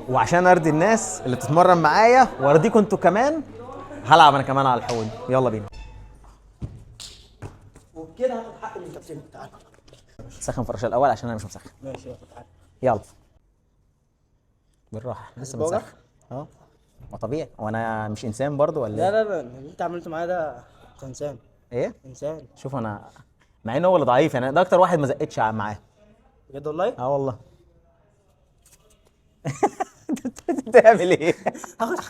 وعشان ارضي الناس اللي بتتمرن معايا وارضيكم انتوا كمان، هلعب انا كمان على الحوض. يلا بينا. وبكده هاخد حقي من كابتن. تعالى سخن فراشة الاول عشان انا مش مسخن. ماشي يلا تعالى. يلا بالراحه، لسه بوجع؟ بنسخن. اه ما طبيعي، وانا مش انسان برضو ولا لا ايه؟ لا لا، اللي انت عملته معايا ده انت انسان. ايه؟ انسان شوف انا، مع انه هو اللي ضعيف يعني، ده اكتر واحد ما زقتش معاه. بجد والله. اه والله. انت بتعمل ايه؟ هاخد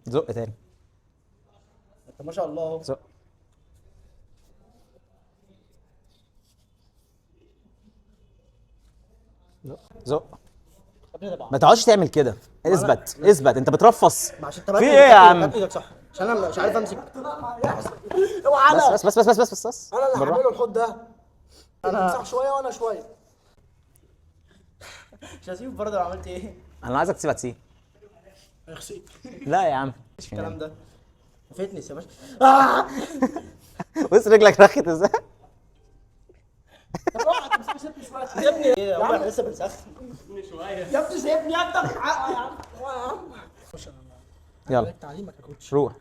زق تاني. انت ما شاء الله اهو. زق. زق. ما تقعدش تعمل كده، اثبت اثبت، انت بترفص. عشان في ايه يا عم؟ ايدك صح عشان انا مش عارف امسك. اوعى بس انا اللي بالراحة. هعمله الحوض ده. انا امسح شويه وانا شويه. مش هسيب برضه لو عملت ايه. انا عايزك تسيبها تسيب. اخسي لا يا عم الكلام ده. فتنس يا باشا. بص رجلك رخت ازاي. طب اوعى تمسح، سيبني شويه يا ابني. ايه يا عم لسه بنسخن شويه يا ابني. سيبني يا ابني يا عم. يلا تعليمك يا كوتش. روح.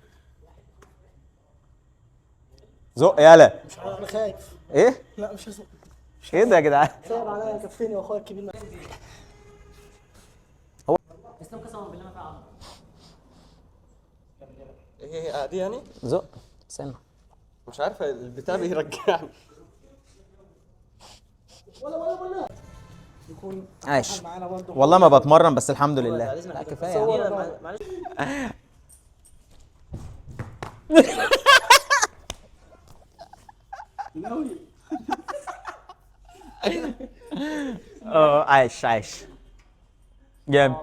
زق يالا. مش عارف، انا خايف. ايه؟ لا مش هسيب. ايه ده يا جدعان؟ صعب عليا كفيني واخويا الكبير. ايه دي يعني؟ زق. استنى. مش عارف البتاع بيرجعني. ولا يكون عايش. معانا برضه. والله ما بتمرن بس الحمد لله. لا كفايه يا عم. معلش. اه عايش عايش. جامد.